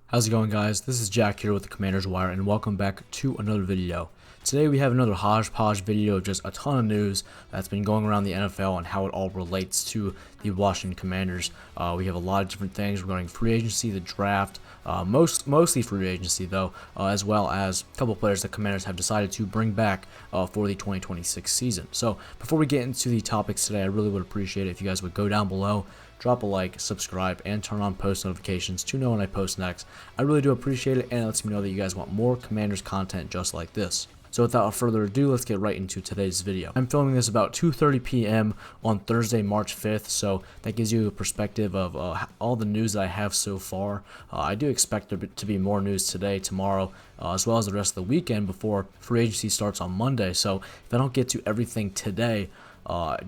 How's it going, guys? This is Jack here with the Commander's Wire, and welcome back to another video. Today we have another hodgepodge video of just a ton of news that's been going around the NFL and how it all relates to the Washington Commanders. We have a lot of different things regarding free agency, the draft, mostly free agency though, as well as a couple players the Commanders have decided to bring back for the 2026 season. So before we get into the topics today, I really would appreciate it if you guys would go down below, drop a like, subscribe, and turn on post notifications to know when I post next. I really do appreciate it, and it lets me know that you guys want more Commanders content just like this. So without further ado, let's get right into today's video. I'm filming this about 2:30 p.m. on Thursday, March 5th, so that gives you a perspective of all the news that I have so far. I do expect there to be more news today, tomorrow, as well as the rest of the weekend before free agency starts on Monday. So if I don't get to everything today,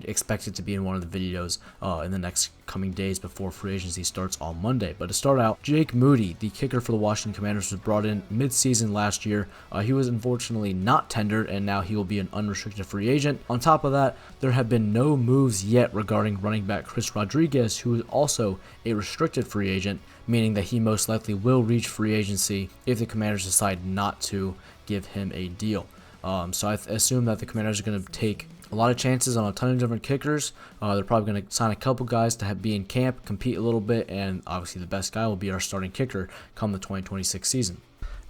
expect it to be in one of the videos in the next coming days before free agency starts on Monday. But to start out, Jake Moody, the kicker for the Washington Commanders, was brought in mid-season last year. He was unfortunately not tendered, and now he will be an unrestricted free agent. On top of that, there have been no moves yet regarding running back Chris Rodriguez, who is also a restricted free agent, meaning that he most likely will reach free agency if the Commanders decide not to give him a deal. So I assume that the Commanders are going to take a lot of chances on a ton of different kickers. They're probably going to sign a couple guys to be in camp, compete a little bit, and obviously the best guy will be our starting kicker come the 2026 season.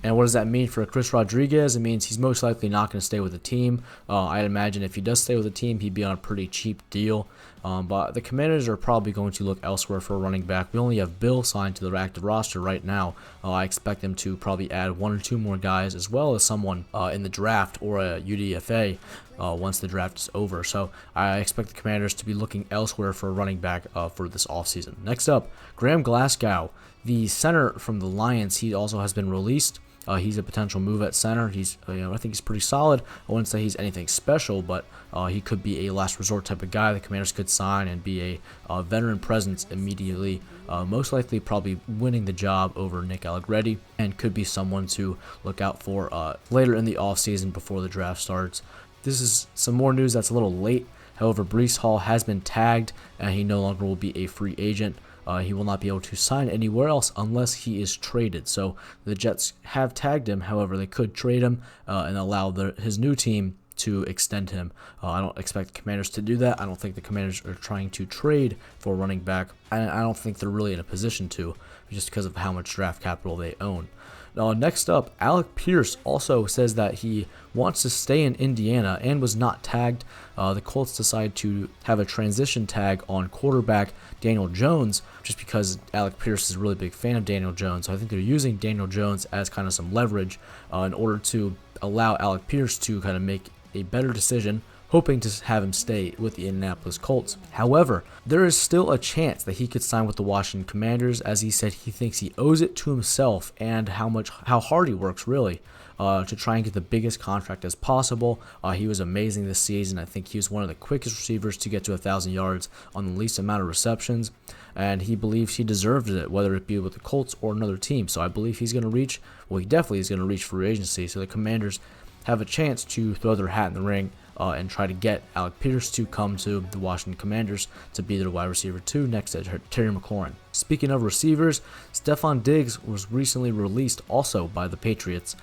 And what does that mean for Chris Rodriguez? It means he's most likely not going to stay with the team. I'd imagine if he does stay with the team, he'd be on a pretty cheap deal. But the Commanders are probably going to look elsewhere for a running back. We only have Bill signed to the active roster right now. I expect them to probably add one or two more guys, as well as someone in the draft or a UDFA once the draft is over. So I expect the Commanders to be looking elsewhere for a running back for this offseason. Next up, Graham Glasgow, the center from the Lions. He also has been released. He's a potential move at center. He's, I think he's pretty solid. I wouldn't say he's anything special, but he could be a last resort type of guy the Commanders could sign and be a veteran presence immediately. Most likely, probably winning the job over Nick Allegretti, and could be someone to look out for later in the offseason before the draft starts. This is some more news that's a little late. However, Breece Hall has been tagged, and he no longer will be a free agent. He will not be able to sign anywhere else unless he is traded. So the Jets have tagged him. However, they could trade him and allow his new team to extend him. I don't expect the Commanders to do that. I don't think the Commanders are trying to trade for a running back. I don't think they're really in a position to, just because of how much draft capital they own. Next up, Alec Pierce also says that he wants to stay in Indiana and was not tagged. The Colts decided to have a transition tag on quarterback Daniel Jones just because Alec Pierce is a really big fan of Daniel Jones. So I think they're using Daniel Jones as kind of some leverage in order to allow Alec Pierce to kind of make a better decision, hoping to have him stay with the Indianapolis Colts. However, there is still a chance that he could sign with the Washington Commanders, as he said he thinks he owes it to himself and how hard he works really to try and get the biggest contract as possible. He was amazing this season. I think he was one of the quickest receivers to get to 1,000 yards on the least amount of receptions, and he believes he deserves it, whether it be with the Colts or another team. So I believe he's going to reach, he definitely is going to reach free agency. So the Commanders have a chance to throw their hat in the ring and try to get Alec Pierce to come to the Washington Commanders to be their wide receiver 2 next to Terry McLaurin. Speaking of receivers, Stefon Diggs was recently released also by the Patriots.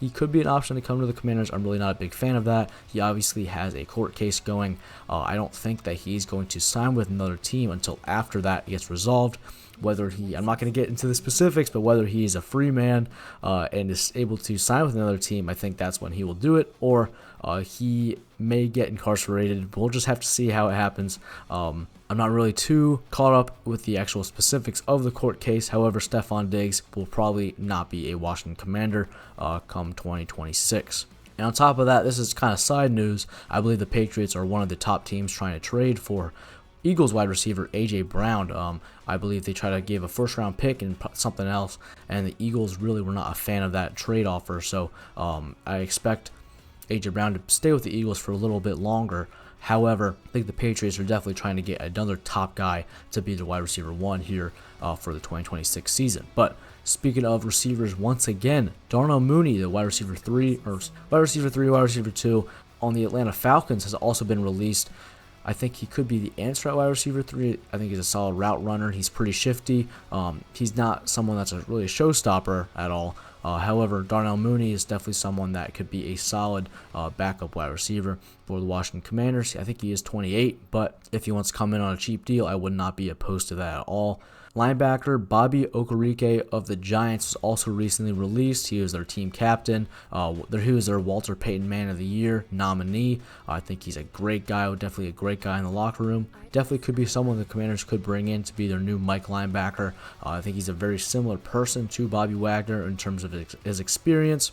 He could be an option to come to the Commanders. I'm really not a big fan of that. He obviously has a court case going. I don't think that he's going to sign with another team until after that gets resolved. I'm not going to get into the specifics, but whether he's a free man and is able to sign with another team, I think that's when he will do it, or he may get incarcerated. We'll just have to see how it happens. I'm not really too caught up with the actual specifics of the court case. However, Stefon Diggs will probably not be a Washington Commander come 2026. And on top of that, this is kind of side news. I believe the Patriots are one of the top teams trying to trade for Eagles wide receiver A.J. Brown. I believe they tried to give a first-round pick and something else, and the Eagles really were not a fan of that trade offer. So I expect A.J. Brown to stay with the Eagles for a little bit longer. However, I think the Patriots are definitely trying to get another top guy to be the wide receiver 1 here for the 2026 season. But speaking of receivers, once again, Darnell Mooney, the wide receiver 3, wide receiver 2 on the Atlanta Falcons, has also been released. I think he could be the answer at wide receiver 3. I think he's a solid route runner. He's pretty shifty. He's not someone that's really a showstopper at all. However, Darnell Mooney is definitely someone that could be a solid backup wide receiver for the Washington Commanders. I think he is 28, but if he wants to come in on a cheap deal, I would not be opposed to that at all. Linebacker Bobby Okereke of the Giants was also recently released. He was their team captain. He was their Walter Payton Man of the Year nominee. I think he's a great guy, definitely a great guy in the locker room. Definitely could be someone the Commanders could bring in to be their new Mike linebacker. I think he's a very similar person to Bobby Wagner in terms of his experience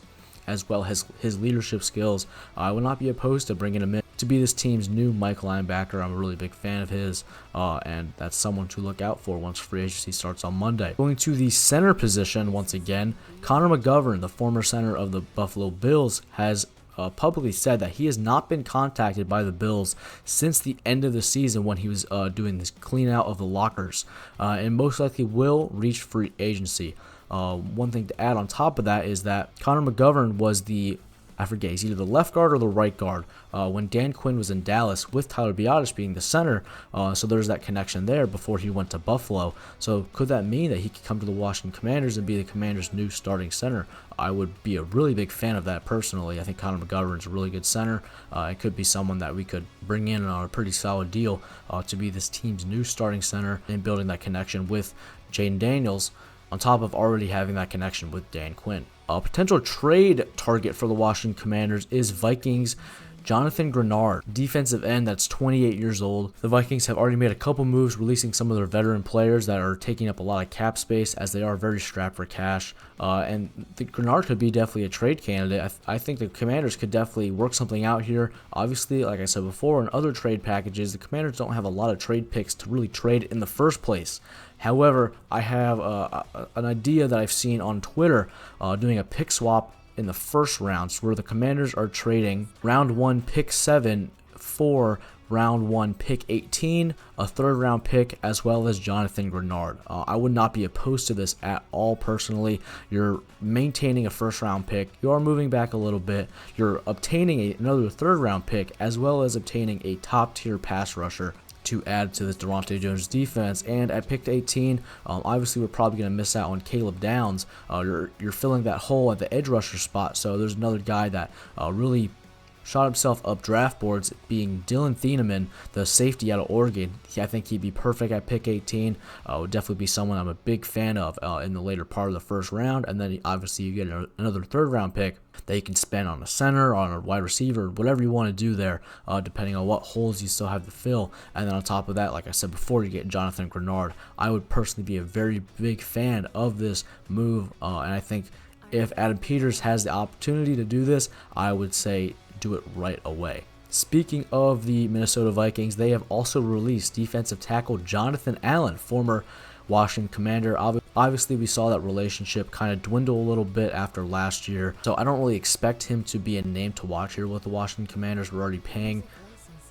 as well as his leadership skills. I would not be opposed to bringing him in to be this team's new Mike linebacker. I'm a really big fan of his, and that's someone to look out for once free agency starts on Monday. Going to the center position once again, Connor McGovern, the former center of the Buffalo Bills, has publicly said that he has not been contacted by the Bills since the end of the season when he was doing this clean out of the lockers, and most likely will reach free agency. One thing to add on top of that is that Connor McGovern was he's either the left guard or the right guard when Dan Quinn was in Dallas with Tyler Biadasz being the center. So there's that connection there before he went to Buffalo. So could that mean that he could come to the Washington Commanders and be the Commanders' new starting center? I would be a really big fan of that personally. I think Connor McGovern is a really good center. It could be someone that we could bring in on a pretty solid deal to be this team's new starting center and building that connection with Jaden Daniels, on top of already having that connection with Dan Quinn. A potential trade target for the Washington Commanders is Vikings Jonathan Grenard, defensive end that's 28 years old. The Vikings have already made a couple moves, releasing some of their veteran players that are taking up a lot of cap space as they are very strapped for cash. And the Grenard could be definitely a trade candidate. I think the Commanders could definitely work something out here. Obviously, like I said before, in other trade packages, the Commanders don't have a lot of trade picks to really trade in the first place. However, I have an idea that I've seen on Twitter doing a pick swap in the first rounds where the Commanders are trading round 1 pick 7 for round 1 pick 18, a third round pick, as well as Jonathan Grenard. I would not be opposed to this at all personally. You're maintaining a first round pick, you are moving back a little bit, you're obtaining another third round pick, as well as obtaining a top tier pass rusher to add to this Durante Jones defense. And at pick 18, obviously we're probably going to miss out on Caleb Downs. You're filling that hole at the edge rusher spot, so there's another guy that really shot himself up draft boards, being Dylan Thieneman, the safety out of Oregon. I think he'd be perfect at pick 18. Would definitely be someone I'm a big fan of in the later part of the first round. And then obviously you get another third round pick that you can spend on a center, on a wide receiver, whatever you want to do there, depending on what holes you still have to fill. And then on top of that, like I said before, you get Jonathan Grenard. I would personally be a very big fan of this move, and I think if Adam Peters has the opportunity to do this, I would say do it right away. Speaking of the Minnesota Vikings, they have also released defensive tackle Jonathan Allen, former Washington Commander. Obviously, we saw that relationship kind of dwindle a little bit after last year, so I don't really expect him to be a name to watch here with the Washington Commanders. We're already paying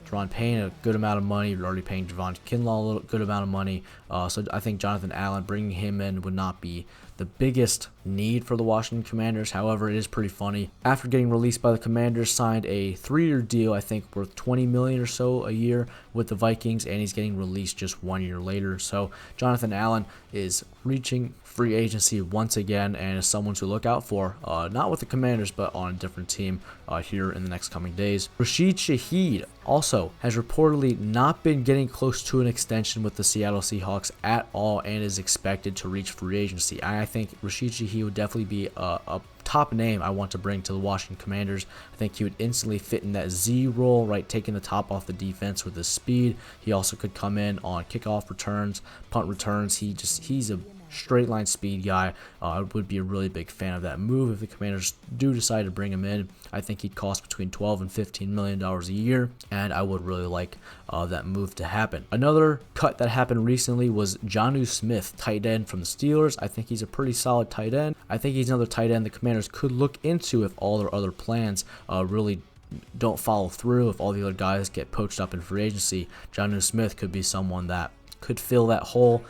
Jerron Payne a good amount of money. We're already paying Javon Kinlaw a good amount of money. So I think Jonathan Allen, bringing him in would not be the biggest need for the Washington Commanders. However, it is pretty funny. After getting released by the Commanders, signed a 3-year deal, I think worth $20 million or so a year with the Vikings, and he's getting released just 1 year later. So Jonathan Allen is reaching free agency once again, and is someone to look out for, not with the Commanders, but on a different team here in the next coming days. Rashid Shaheed also has reportedly not been getting close to an extension with the Seattle Seahawks at all, and is expected to reach free agency. I think Rashid Shaheed would definitely be a top name I want to bring to the Washington Commanders. I think he would instantly fit in that Z role, right, taking the top off the defense with his speed. He also could come in on kickoff returns, punt returns. He's a straight line speed guy. I would be a really big fan of that move if the Commanders do decide to bring him in. I think he'd cost between $12 and $15 million a year, and I would really like that move to happen. Another cut that happened recently was Jonnu Smith, tight end from the Steelers. I think he's a pretty solid tight end. I think he's another tight end the Commanders could look into if all their other plans really don't follow through. If all the other guys get poached up in free agency, Jonnu Smith could be someone that could fill that hole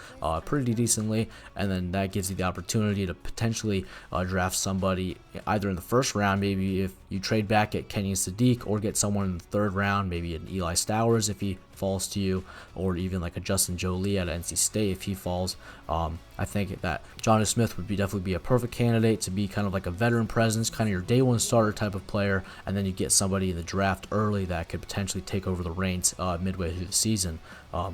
pretty decently, and then that gives you the opportunity to potentially draft somebody either in the first round, maybe if you trade back at Kenyon Sadiq, or get someone in the third round, maybe an Eli Stowers if he falls to you, or even like a Justin Jolie at NC State if he falls. I think that Jonnu Smith would definitely be a perfect candidate to be kind of like a veteran presence, kind of your day one starter type of player, and then you get somebody in the draft early that could potentially take over the reins midway through the season.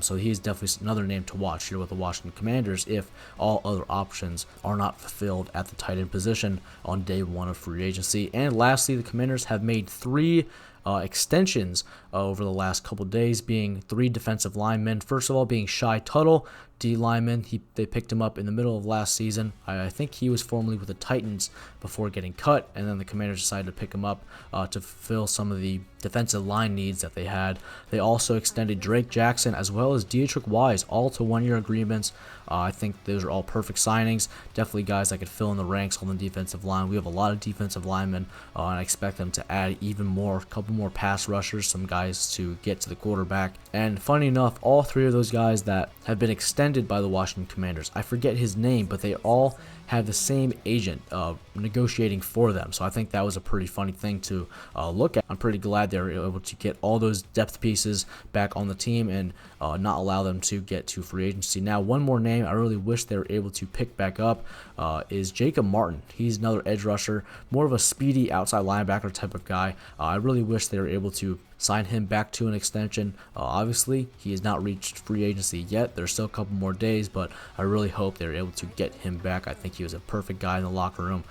So he's definitely another name to watch here with the Washington Commanders if all other options are not fulfilled at the tight end position on day one of free agency. And lastly, the Commanders have made 3 extensions over the last couple days, being 3 defensive linemen. First of all, being Shy Tuttle, D lineman. They picked him up in the middle of last season. I think he was formerly with the Titans before getting cut, and then the Commanders decided to pick him up to fulfill some of the defensive line needs that they had. They also extended Drake Jackson as well as Dietrich Wise, all to 1-year agreements. I think those are all perfect signings. Definitely guys that could fill in the ranks on the defensive line. We have a lot of defensive linemen, and I expect them to add even more, a couple more pass rushers, some guys to get to the quarterback. And funny enough, all 3 of those guys that have been extended by the Washington Commanders, I forget his name, but they all have the same agent negotiating for them. So I think that was a pretty funny thing to look at. I'm pretty glad they were able to get all those depth pieces back on the team and not allow them to get to free agency. Now, one more name I really wish they were able to pick back up is Jacob Martin. He's another edge rusher, more of a speedy outside linebacker type of guy. I really wish they were able to sign him back to an extension. Obviously, he has not reached free agency yet. There's still a couple more days, but I really hope they're able to get him back. I think he was a perfect guy in the locker room,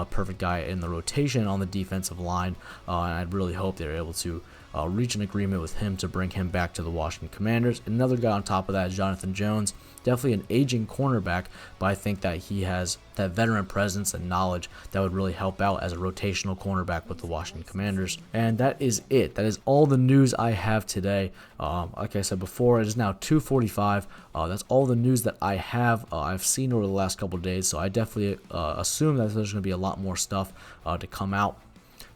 perfect guy in the rotation on the defensive line, and I really hope they're able to reach an agreement with him to bring him back to the Washington Commanders. Another guy on top of that is Jonathan Jones. Definitely an aging cornerback, but I think that he has that veteran presence and knowledge that would really help out as a rotational cornerback with the Washington Commanders. And that is it. That is all the news I have today. Like I said before, it is now 2:45. That's all the news that I have. I've seen over the last couple of days, so I definitely assume that there's going to be a lot more stuff to come out.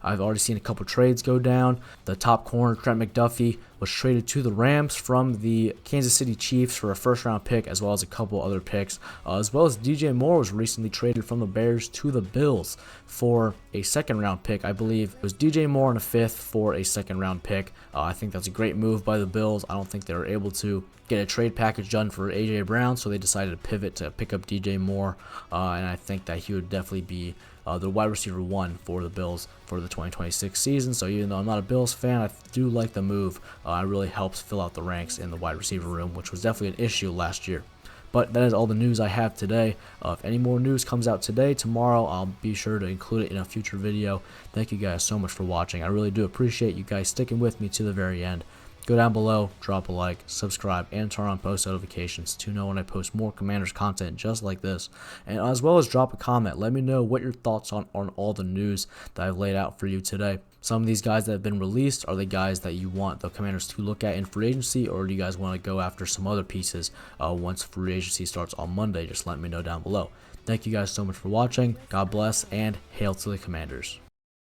I've already seen a couple trades go down. The top corner, Trent McDuffie, was traded to the Rams from the Kansas City Chiefs for a first-round pick, as well as a couple other picks, as well as DJ Moore was recently traded from the Bears to the Bills for a second-round pick. I believe it was DJ Moore and a 5th for a second-round pick. I think that's a great move by the Bills. I don't think they were able to get a trade package done for A.J. Brown, so they decided to pivot to pick up DJ Moore, and I think that he would definitely be the wide receiver 1 for the Bills for the 2026 season. So even though I'm not a Bills fan, I do like the move. It really helps fill out the ranks in the wide receiver room, which was definitely an issue last year. But that is all the news I have today. If any more news comes out today, tomorrow, I'll be sure to include it in a future video. Thank you guys so much for watching. I really do appreciate you guys sticking with me to the very end. Go down below, drop a like, subscribe, and turn on post notifications to know when I post more Commanders content just like this. And as well as drop a comment. Let me know what your thoughts on all the news that I've laid out for you today. Some of these guys that have been released, are the guys that you want the Commanders to look at in free agency, or do you guys want to go after some other pieces once free agency starts on Monday? Just let me know down below. Thank you guys so much for watching. God bless, and hail to the Commanders.